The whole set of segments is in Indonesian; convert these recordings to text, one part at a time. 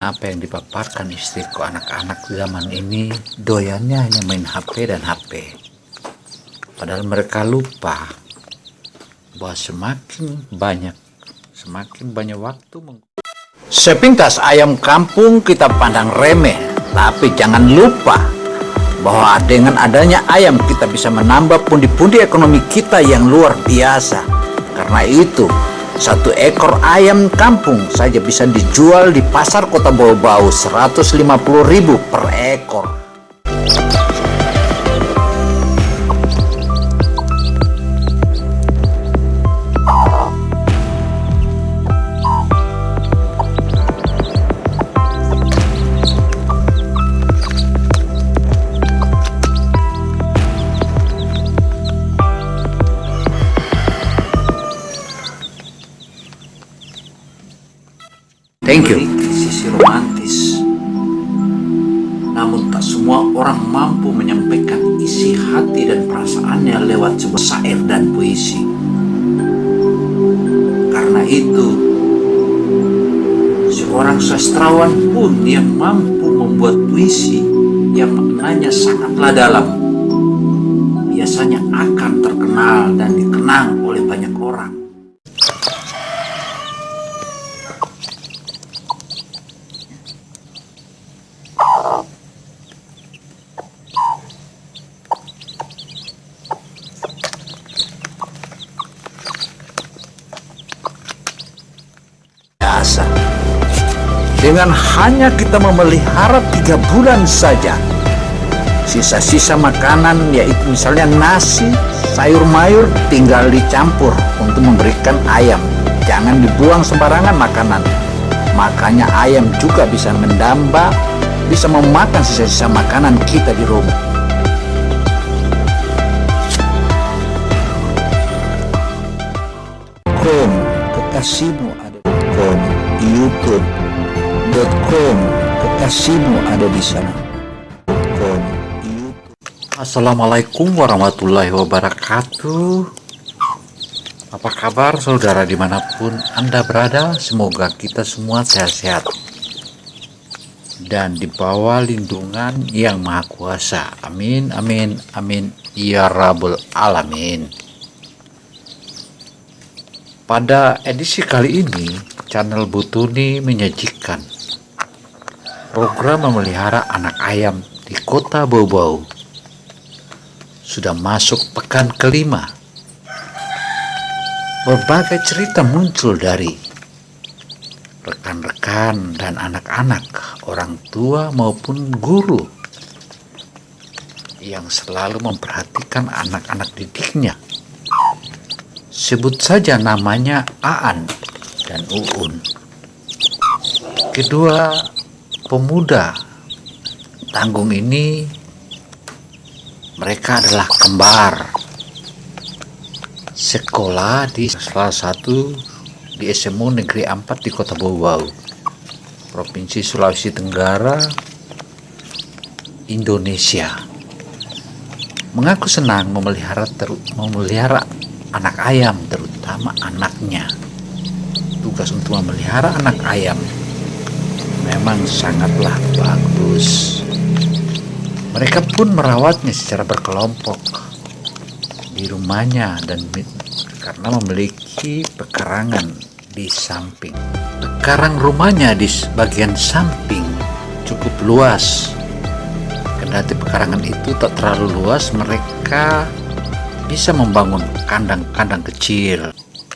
Apa yang dipaparkan istriku, anak-anak zaman ini doyannya hanya main HP dan HP. Padahal mereka lupa bahwa semakin banyak waktu sepintas ayam kampung kita pandang remeh, tapi jangan lupa bahwa dengan adanya ayam kita bisa menambah pundi-pundi ekonomi kita yang luar biasa. Karena itu, satu ekor ayam kampung saja bisa dijual di pasar kota Bau-Bau 150.000 per ekor. Thank you. Sisi romantis. Namun tak semua orang mampu menyampaikan isi hati dan perasaannya lewat sebuah syair dan puisi. Karena itu, seorang sastrawan pun yang mampu membuat puisi yang maknanya sangatlah dalam, biasanya akan terkenal dan dikenang oleh banyak orang. Dengan hanya kita memelihara 3 bulan saja, sisa-sisa makanan yaitu misalnya nasi, sayur mayur tinggal dicampur untuk memberikan ayam. Jangan dibuang sembarangan makanan. Makanya ayam juga bisa mendamba, bisa memakan sisa-sisa makanan kita di rumah. Kekasihmu ada di YouTube.com, kekasihmu ada di sana. Assalamualaikum warahmatullahi wabarakatuh. Apa kabar saudara dimanapun Anda berada? Semoga kita semua sehat-sehat dan di bawah lindungan yang Maha Kuasa. Amin, amin, amin, ya Rabbul Alamin. Pada edisi kali ini, channel Butuni menyajikan program memelihara anak ayam di kota Bau-Bau. Sudah masuk pekan kelima. Berbagai cerita muncul dari rekan-rekan dan anak-anak, orang tua maupun guru yang selalu memperhatikan anak-anak didiknya. Sebut saja namanya Aan dan Uun. Kedua pemuda tanggung ini, mereka adalah kembar. Sekolah di salah satu di SMU Negeri 4 di Kota Bau-Bau, Provinsi Sulawesi Tenggara, Indonesia. Mengaku senang memelihara anak ayam, terutama anaknya. Tugas untuk memelihara anak ayam memang sangatlah bagus. Mereka pun merawatnya secara berkelompok di rumahnya dan karena memiliki pekarangan di samping. Pekarang rumahnya di bagian samping cukup luas. Kendati pekarangan itu tak terlalu luas, mereka bisa membangun kandang-kandang kecil.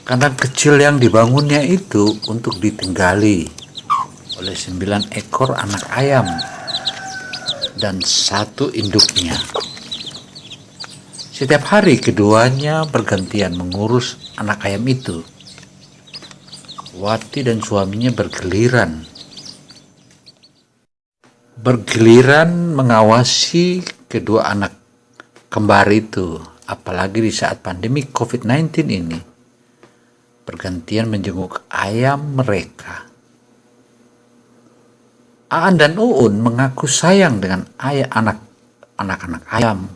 Kandang kecil yang dibangunnya itu untuk ditinggali oleh 9 ekor anak ayam dan 1 induknya. Setiap hari keduanya bergantian mengurus anak ayam itu. Wati dan suaminya bergiliran mengawasi kedua anak kembar itu. Apalagi di saat pandemi COVID-19 ini, bergantian menjenguk ayam mereka. Aan dan Uun mengaku sayang dengan anak-anak ayam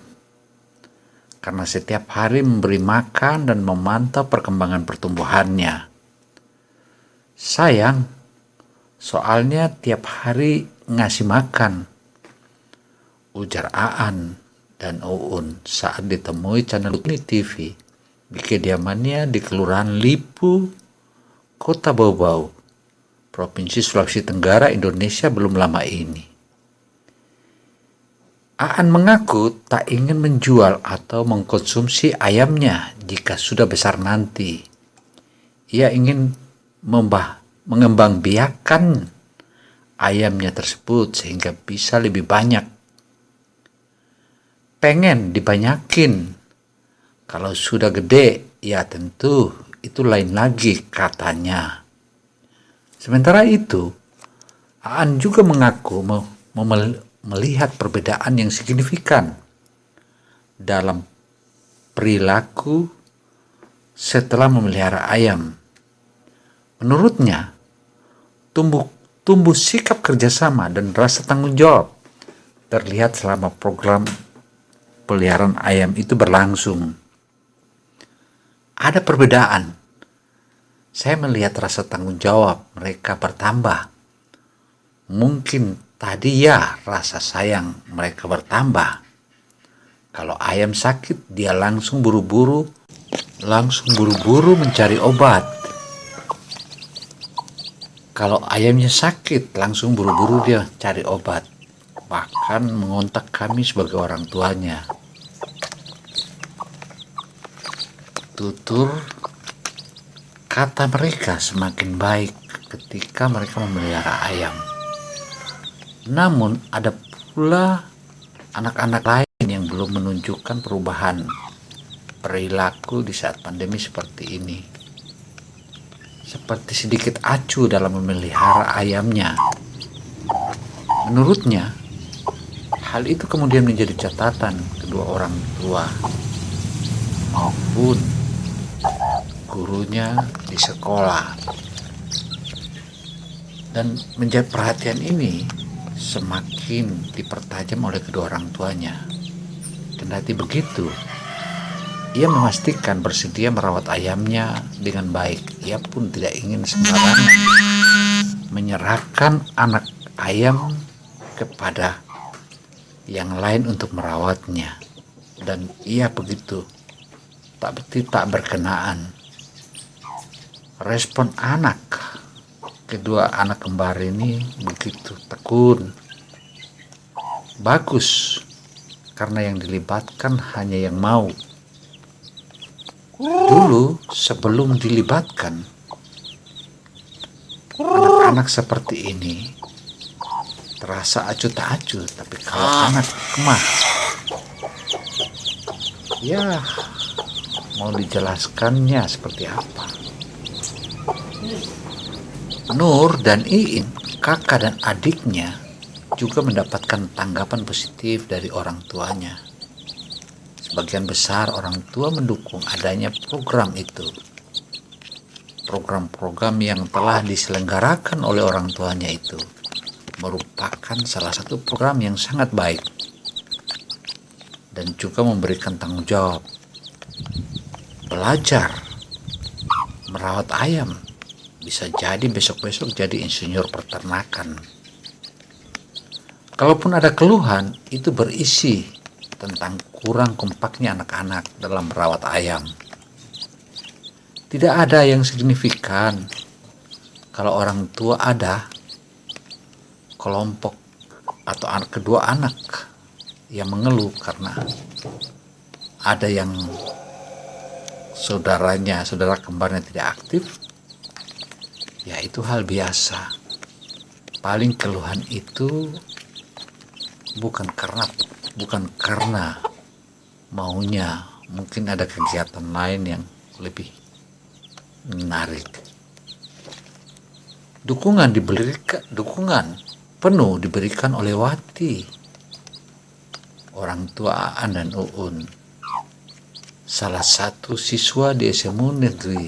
karena setiap hari memberi makan dan memantau perkembangan pertumbuhannya. Sayang, Soalnya tiap hari ngasih makan, ujar Aan dan Uun saat ditemui channel TV di kediamannya di Kelurahan Lipu, Kota Bau-Bau, Provinsi Sulawesi Tenggara, Indonesia belum lama ini. Aan mengaku tak ingin menjual atau mengkonsumsi ayamnya jika sudah besar nanti. Ia ingin mengembangbiakan ayamnya tersebut sehingga bisa lebih banyak. Pengen dibanyakin. Kalau sudah gede, ya tentu itu lain lagi katanya. Sementara itu, Aan juga mengaku melihat perbedaan yang signifikan dalam perilaku setelah memelihara ayam. Menurutnya, tumbuh sikap kerjasama dan rasa tanggung jawab terlihat selama program peliharaan ayam itu berlangsung. Ada perbedaan. Saya melihat rasa tanggung jawab mereka bertambah. Mungkin tadi ya rasa sayang mereka bertambah. Kalau ayam sakit, dia langsung buru-buru mencari obat. Kalau ayamnya sakit, langsung buru-buru dia cari obat. Bahkan mengontak kami sebagai orang tuanya. Tutur kata mereka semakin baik ketika mereka memelihara ayam. Namun ada pula anak-anak lain yang belum menunjukkan perubahan perilaku di saat pandemi seperti ini. Seperti sedikit acuh dalam memelihara ayamnya. Menurutnya, hal itu kemudian menjadi catatan kedua orang tua maupun gurunya di sekolah. Dan menjadi perhatian ini semakin dipertajam oleh kedua orang tuanya. Kendati begitu, ia memastikan bersedia merawat ayamnya dengan baik. Ia pun tidak ingin sembarangan menyerahkan anak ayam kepada yang lain untuk merawatnya. Dan ia begitu tak berkenaan. Respon kedua anak kembar ini begitu tekun. Bagus, karena yang dilibatkan hanya yang mau. Dulu sebelum dilibatkan, anak-anak seperti ini terasa acuh tak acuh. Tapi kalau anak kemah, ya mau dijelaskannya seperti apa. Nur dan Iin, kakak dan adiknya, juga mendapatkan tanggapan positif dari orang tuanya. Sebagian besar orang tua mendukung adanya program itu. Program-program yang telah diselenggarakan oleh orang tuanya itu merupakan salah satu program yang sangat baik dan juga memberikan tanggung jawab. Belajar merawat ayam, bisa jadi besok-besok jadi insinyur peternakan. Kalaupun ada keluhan, itu berisi tentang kurang kompaknya anak-anak dalam merawat ayam. Tidak ada yang signifikan. Kalau orang tua ada kelompok atau kedua anak yang mengeluh karena ada yang saudara kembarnya tidak aktif, ya itu hal biasa. Paling keluhan itu bukan karena maunya, mungkin ada kegiatan lain yang lebih menarik. Dukungan penuh diberikan oleh Wati, orang tua Aan dan Uun, salah satu siswa di SMU Negeri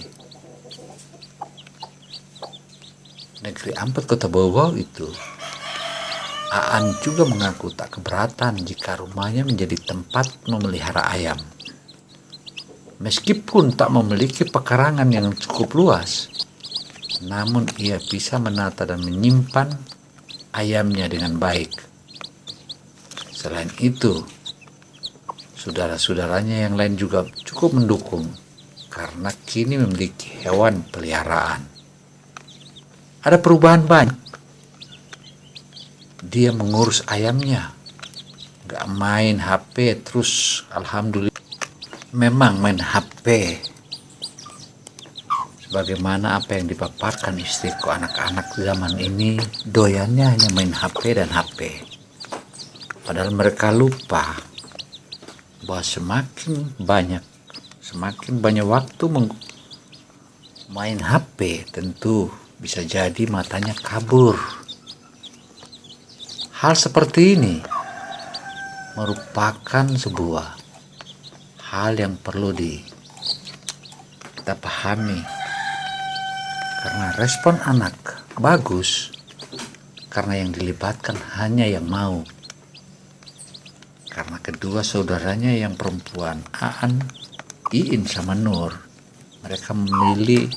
4 Kota Bau-Bau itu. Aan juga mengaku tak keberatan jika rumahnya menjadi tempat memelihara ayam. Meskipun tak memiliki pekarangan yang cukup luas, namun ia bisa menata dan menyimpan ayamnya dengan baik. Selain itu, saudara-saudaranya yang lain juga cukup mendukung karena kini memiliki hewan peliharaan. Ada perubahan banyak. Dia mengurus ayamnya, gak main HP terus. Alhamdulillah. Memang main HP, sebagaimana apa yang dipaparkan istriku, anak-anak zaman ini doyannya hanya main HP dan HP. Padahal mereka lupa bahwa semakin banyak waktu main HP, tentu bisa jadi matanya kabur. Hal seperti ini merupakan sebuah hal yang perlu kita pahami, karena respon anak bagus karena yang dilibatkan hanya yang mau. Karena kedua saudaranya yang perempuan, Aan, Iin sama Nur, mereka memilih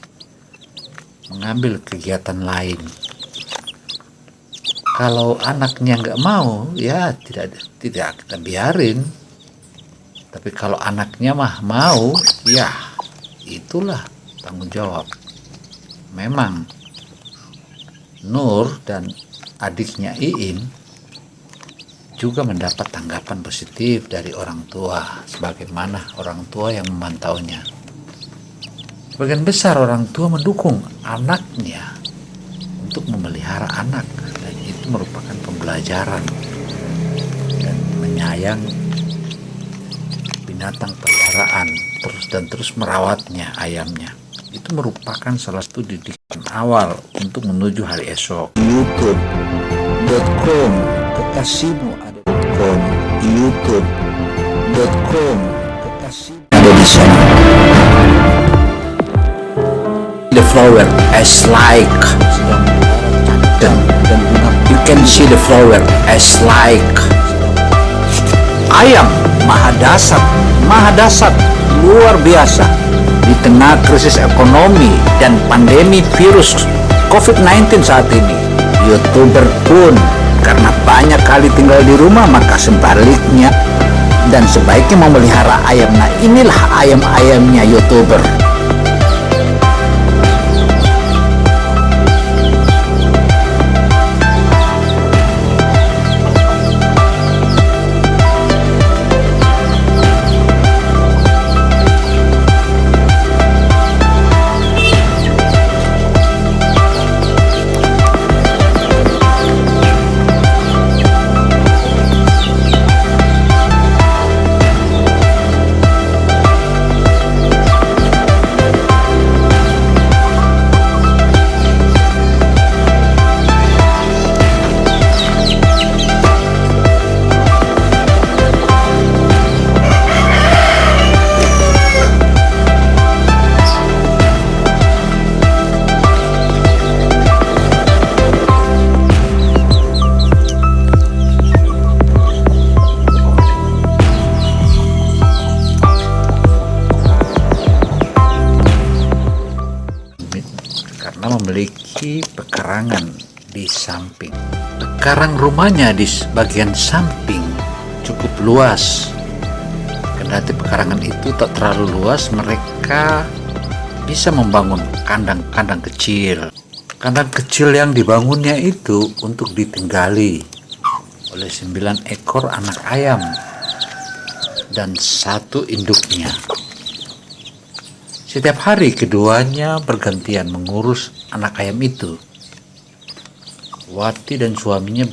mengambil kegiatan lain. Kalau anaknya nggak mau, ya tidak kita biarin. Tapi kalau anaknya mau, ya itulah tanggung jawab. Memang Nur dan adiknya Iin juga mendapat tanggapan positif dari orang tua, sebagaimana orang tua yang memantaunya. Sebagian besar orang tua mendukung anaknya untuk memelihara anak, dan itu merupakan pembelajaran dan menyayang binatang peliharaan terus merawatnya, ayamnya. Itu merupakan salah satu didikan awal untuk menuju hari esok. youtube.com kekasihmu ada.com, youtube.com kekasihmu ada di sana. The flower as like dan you can see the flower as like ayam mahadasat luar biasa di tengah krisis ekonomi dan pandemi virus COVID-19 saat ini. YouTuber pun karena banyak kali tinggal di rumah, maka sebaliknya dan sebaiknya memelihara ayam. Nah, inilah ayam-ayamnya YouTuber. Memiliki pekarangan di samping. Pekarang rumahnya di bagian samping cukup luas. Kendati pekarangan itu tak terlalu luas, mereka bisa membangun kandang-kandang kecil. Kandang kecil yang dibangunnya itu untuk ditinggali oleh 9 ekor anak ayam dan 1 induknya. Setiap hari keduanya bergantian mengurus anak ayam itu. Wati dan suaminya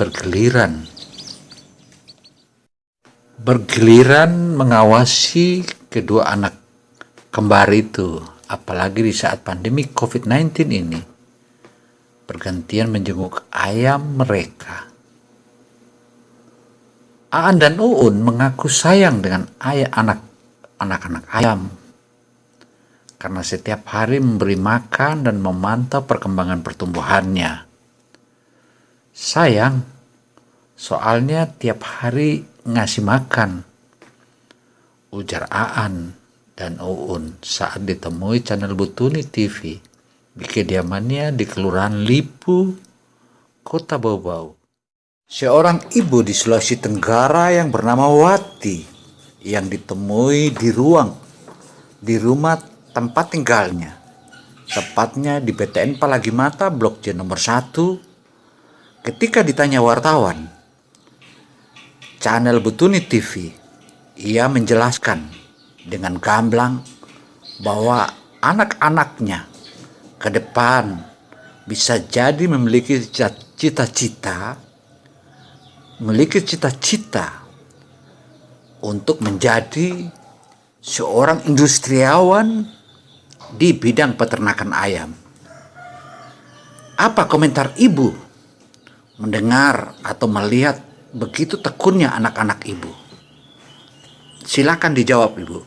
bergiliran mengawasi kedua anak kembar itu, apalagi di saat pandemi COVID-19 ini. Bergantian menjenguk ayam mereka. Aan dan Uun mengaku sayang dengan anak-anak ayam, karena setiap hari memberi makan dan memantau perkembangan pertumbuhannya. Sayang, soalnya tiap hari ngasih makan, ujar Aan dan Uun saat ditemui channel Butuni TV di kediamannya di Kelurahan Lipu, Kota Bau-Bau. Seorang ibu di Sulawesi Tenggara yang bernama Wati yang ditemui di rumah tempat tinggalnya, tepatnya di PTN Palagimata Blok J nomor 1. Ketika ditanya wartawan channel Butuni TV, ia menjelaskan dengan gamblang bahwa anak-anaknya ke depan bisa jadi memiliki cita-cita untuk menjadi seorang industriawan di bidang peternakan ayam. Apa komentar ibu mendengar atau melihat begitu tekunnya anak-anak ibu? Silakan dijawab, Ibu.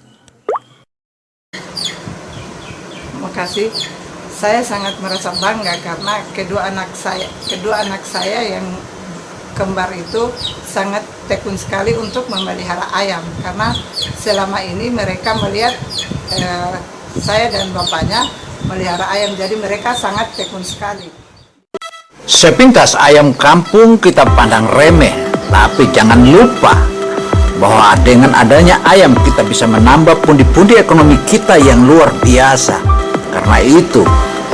Terima kasih. Saya sangat merasa bangga karena kedua anak saya yang kembar itu sangat tekun sekali untuk memelihara ayam, karena selama ini mereka melihat saya dan bapaknya melihara ayam, jadi mereka sangat tekun sekali. Sepintas ayam kampung kita pandang remeh, tapi jangan lupa bahwa dengan adanya ayam kita bisa menambah pundi-pundi ekonomi kita yang luar biasa. Karena itu,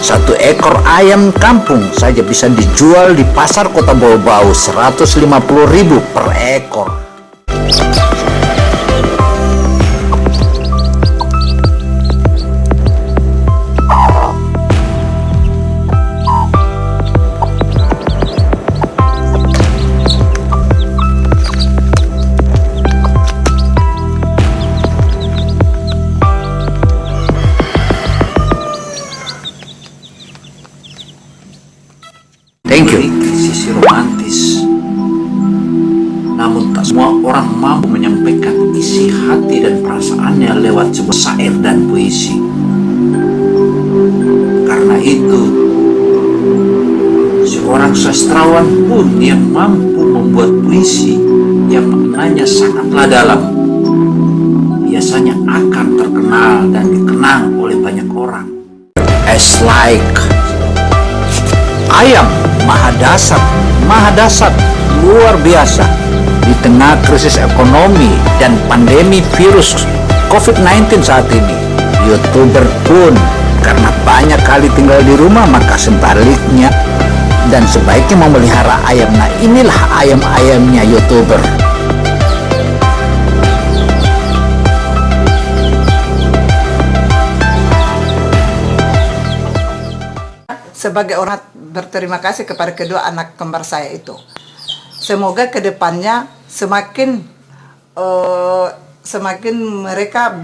1 ekor ayam kampung saja bisa dijual di pasar Kota Bau-Bau 150.000 per ekor. Thank you. Sisi romantis. Namun tak semua orang mampu menyampaikan isi hati dan perasaannya lewat sebuah syair dan puisi. Karena itu, seorang sastrawan pun yang mampu membuat puisi yang maknanya sangatlah dalam biasanya akan terkenal dan dikenang oleh banyak orang. As like ayam maha dasar, luar biasa. Di tengah krisis ekonomi dan pandemi virus COVID-19 saat ini, YouTuber pun karena banyak kali tinggal di rumah, maka sebaliknya dan sebaiknya memelihara ayam. Nah, inilah ayam-ayamnya YouTuber. Sebagai orang berterima kasih kepada kedua anak kembar saya itu. Semoga kedepannya semakin mereka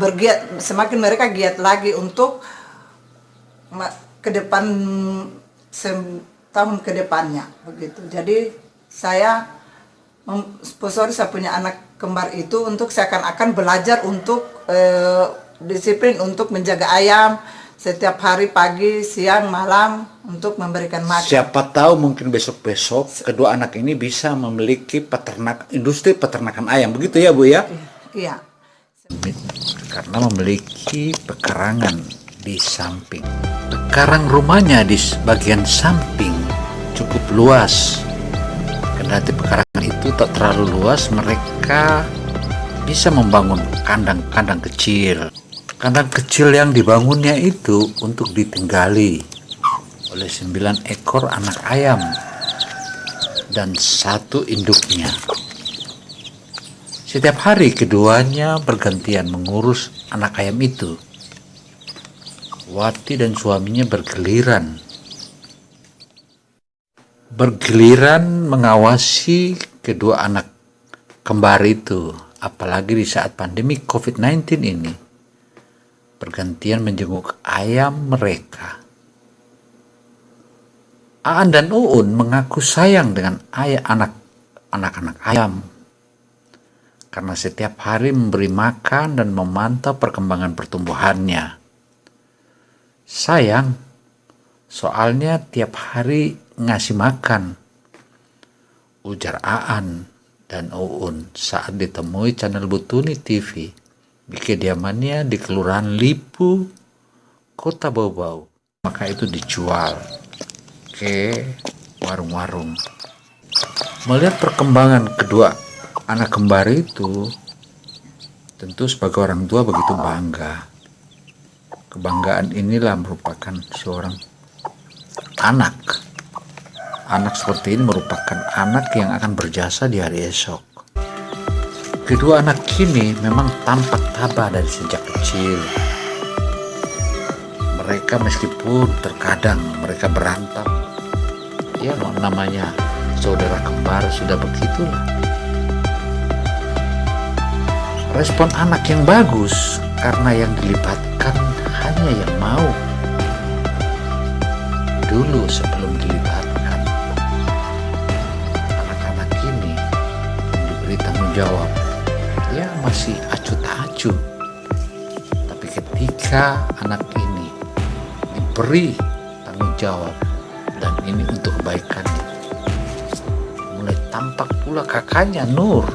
giat lagi untuk ke depan tahun ke depannya begitu. Jadi saya punya anak kembar itu untuk seakan-akan belajar untuk disiplin untuk menjaga ayam setiap hari pagi, siang, malam untuk memberikan makan. Siapa tahu mungkin besok-besok kedua anak ini bisa memiliki industri peternakan ayam, begitu ya Bu ya? Iya. Karena memiliki pekarangan di samping. Pekarang rumahnya di bagian samping cukup luas. Kendati pekarangan itu tak terlalu luas, mereka bisa membangun kandang-kandang kecil. Kandang kecil yang dibangunnya itu untuk ditinggali oleh 9 ekor anak ayam dan 1 induknya. Setiap hari keduanya bergantian mengurus anak ayam itu. Wati dan suaminya bergiliran mengawasi kedua anak kembar itu, apalagi di saat pandemi COVID-19 ini. Bergantian menjenguk ayam mereka. Aan dan Uun mengaku sayang dengan anak-anak ayam karena setiap hari memberi makan dan memantau perkembangan pertumbuhannya. Sayang, soalnya tiap hari ngasih makan, ujar Aan dan Uun saat ditemui channel Butuni TV di kediamannya di Kelurahan Lipu, Kota Bau-Bau. maka itu dijual ke warung-warung. Melihat perkembangan kedua anak kembar itu, tentu sebagai orang tua begitu bangga. Kebanggaan inilah merupakan seorang anak. Anak seperti ini merupakan anak yang akan berjasa di hari esok. Kedua anak ini memang tampak tabah dari sejak kecil. Mereka meskipun terkadang mereka berantem, ya namanya saudara kembar sudah begitulah. Respon anak yang bagus karena yang dilibatkan hanya yang mau. Dulu sebelum dilibatkan, anak-anak ini diberi tanggung jawab, ya masih acuh tak acuh. Tapi ketika anak ini diberi tanggung jawab dan ini untuk kebaikannya, mulai tampak pula kakaknya Nur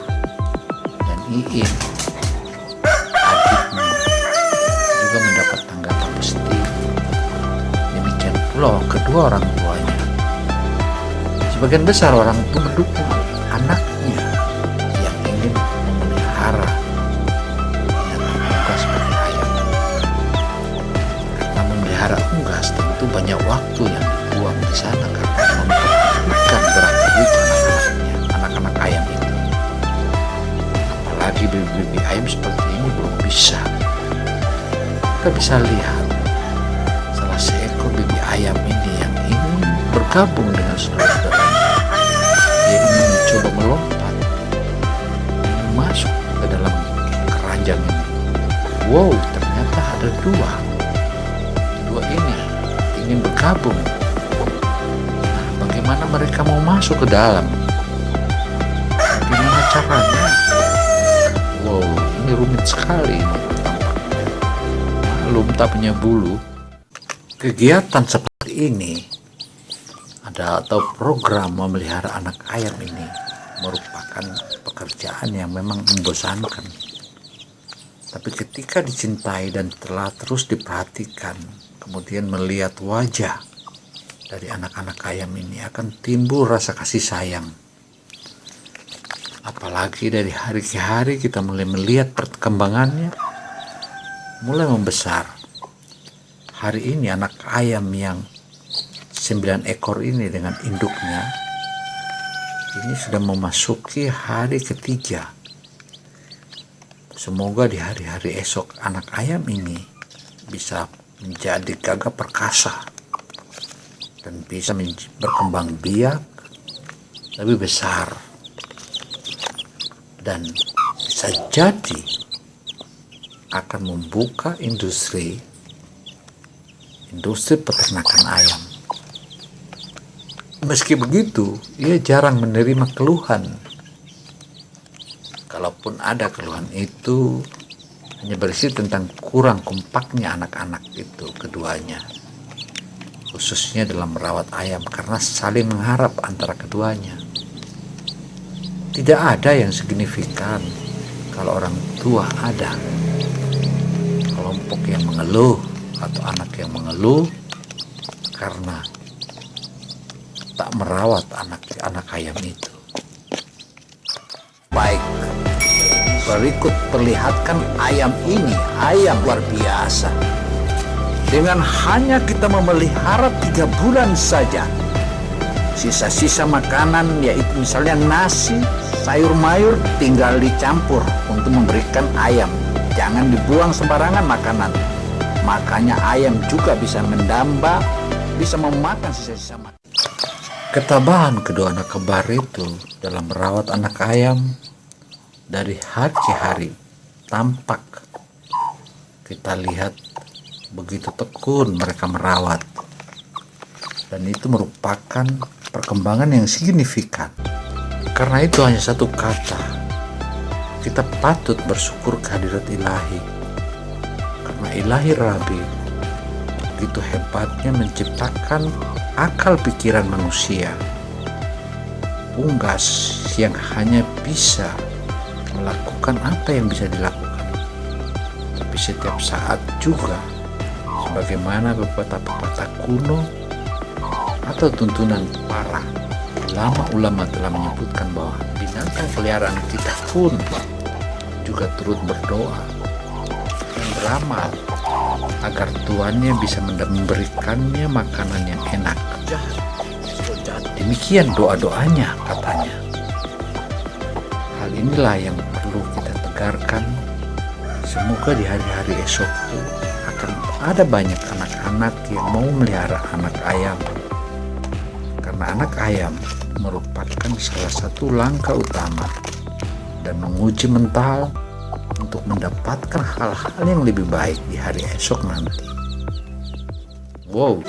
dan Iin, adiknya, juga mendapat tanggapan positif. Demikian pula kedua orang tuanya. Sebagian besar orang tua mendukung anaknya yang ingin memelihara binatang unggas seperti ayam. Karena memelihara unggas tentu banyak waktu yang dibuang di sana karena memperhatikan gerak-gerik anak-anak ayam itu. Apalagi bibi-bibi ayam seperti ini belum bisa. Kita bisa lihat salah seekor bibi ayam ini yang ingin bergabung dengan saudara-saudaranya. Dia ingin mencoba melompat, ingin masuk ke dalam keranjang ini. Wow, ternyata ada dua. Dua ini ingin bergabung. Nah, bagaimana mereka mau masuk ke dalam? Bagaimana caranya? Wow, ini rumit sekali ini. Belum tak punya bulu. Kegiatan seperti ini atau program memelihara anak ayam ini merupakan pekerjaan yang memang membosankan. Tapi ketika dicintai dan telah terus diperhatikan, kemudian melihat wajah dari anak-anak ayam ini, akan timbul rasa kasih sayang. Apalagi dari hari ke hari kita mulai melihat perkembangannya mulai membesar. Hari ini anak ayam yang 9 ekor ini dengan induknya ini sudah memasuki hari ketiga. Semoga di hari-hari esok anak ayam ini bisa menjadi gagah perkasa dan bisa berkembang biak lebih besar, dan bisa jadi akan membuka industri peternakan ayam. Meski begitu, ia jarang menerima keluhan. Kalaupun ada keluhan itu hanya berisi tentang kurang kompaknya anak-anak itu keduanya, khususnya dalam merawat ayam karena saling mengharap antara keduanya. Tidak ada yang signifikan kalau orang tua ada kelompok yang mengeluh atau anak yang mengeluh karena tak merawat anak ayam itu. Baik, berikut perlihatkan ayam ini, ayam luar biasa. Dengan hanya kita memelihara 3 bulan saja, sisa-sisa makanan yaitu misalnya nasi, sayur mayur tinggal dicampur untuk memberikan ayam. Jangan dibuang sembarangan makanan. Makanya ayam juga bisa mendamba, bisa memakan sisa-sisa makanan. Ketabahan kedua anak kembar itu dalam merawat anak ayam dari hari ke hari tampak. Kita lihat begitu tekun mereka merawat, dan itu merupakan perkembangan yang signifikan. Karena itu hanya satu kata, kita patut bersyukur kehadirat Ilahi. Karena Ilahi Rabi begitu hebatnya menciptakan akal pikiran manusia, unggas yang hanya bisa melakukan apa yang bisa dilakukan, tapi setiap saat juga sebagaimana pepatah-pepatah kuno atau tuntunan para ulama telah menyebutkan bahwa binatang peliharaan kita pun juga turut berdoa dan beramal agar tuannya bisa memberikannya makanan yang enak. Demikian doa-doanya katanya. Hal inilah yang perlu kita tegarkan. Semoga di hari-hari esok itu akan ada banyak anak-anak yang mau melihara anak ayam. Karena anak ayam merupakan salah satu langkah utama dan menguji mental untuk mendapatkan hal-hal yang lebih baik di hari esok nanti. Wow.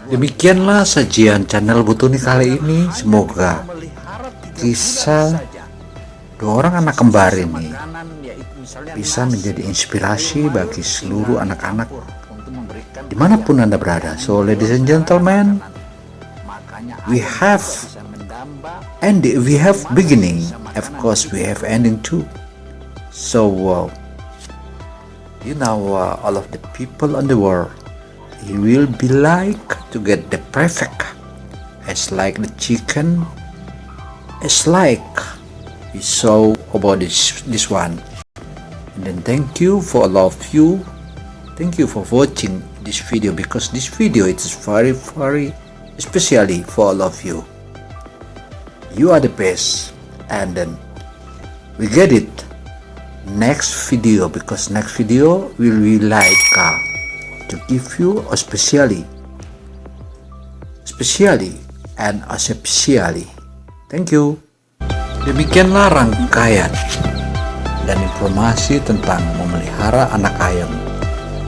Demikianlah sajian channel Butuni kali ini. Semoga kisah dua orang anak kembar ini bisa menjadi inspirasi bagi seluruh anak-anak dimanapun Anda berada. So ladies and gentlemen, we have beginning, of course we have ending too. So all of the people on the world, he will be like to get the perfect, as like the chicken, as like we saw about this one. And then thank you for all of you. Thank you for watching this video, because this video is very especially for all of you. You are the best. And then we get it next video, because next video will be like to give you especially and especially. Thank you. Demikianlah rangkaian dan informasi tentang memelihara anak ayam.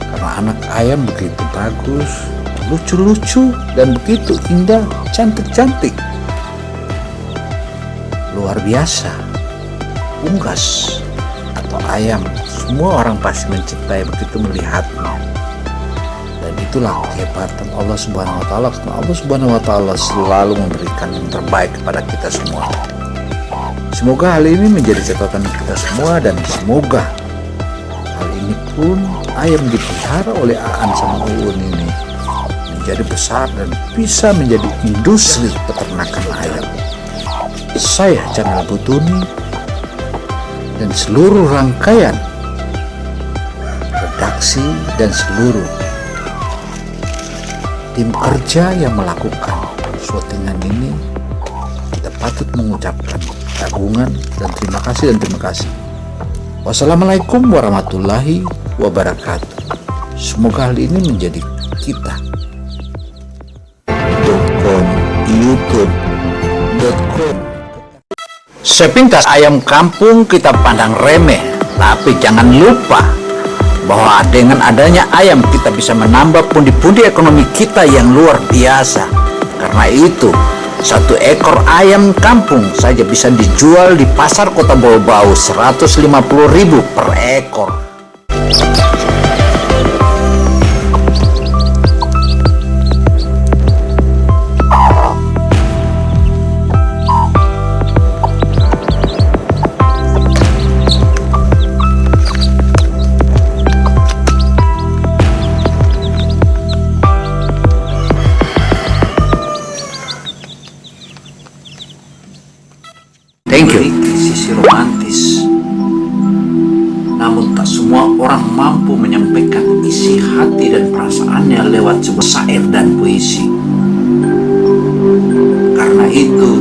Karena anak ayam begitu bagus, lucu-lucu, dan begitu indah, cantik-cantik, luar biasa. Unggas atau ayam, semua orang pasti mencintai begitu melihatnya. Dan itulah kehebatan Allah Subhanahu wa taala. Karena Allah Subhanahu wa taala selalu memberikan yang terbaik kepada kita semua. Semoga hal ini menjadi catatan kita semua, dan semoga hal ini pun ayam dipelihara oleh Aan sama Uun ini menjadi besar dan bisa menjadi industri peternakan ayam. Saya channel Butuni dan seluruh rangkaian redaksi dan seluruh tim kerja yang melakukan syutingan ini, kita patut mengucapkan keagungan dan terima kasih. Wassalamualaikum warahmatullahi wabarakatuh. Semoga hal ini menjadi kita youtube.com. Sepintas ayam kampung kita pandang remeh, tapi jangan lupa bahwa dengan adanya ayam kita bisa menambah pundi-pundi ekonomi kita yang luar biasa. Karena itu, satu ekor ayam kampung saja bisa dijual di pasar Kota Bau-Bau 150.000 per ekor. Thank you. Sisi romantis Namun tak semua orang mampu menyampaikan isi hati dan perasaannya lewat sebuah syair dan puisi. Karena itu,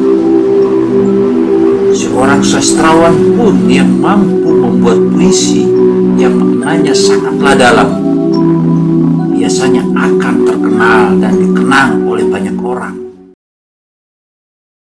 seorang sastrawan pun yang mampu membuat puisi yang maknanya sangatlah dalam biasanya akan terkenal dan dikenang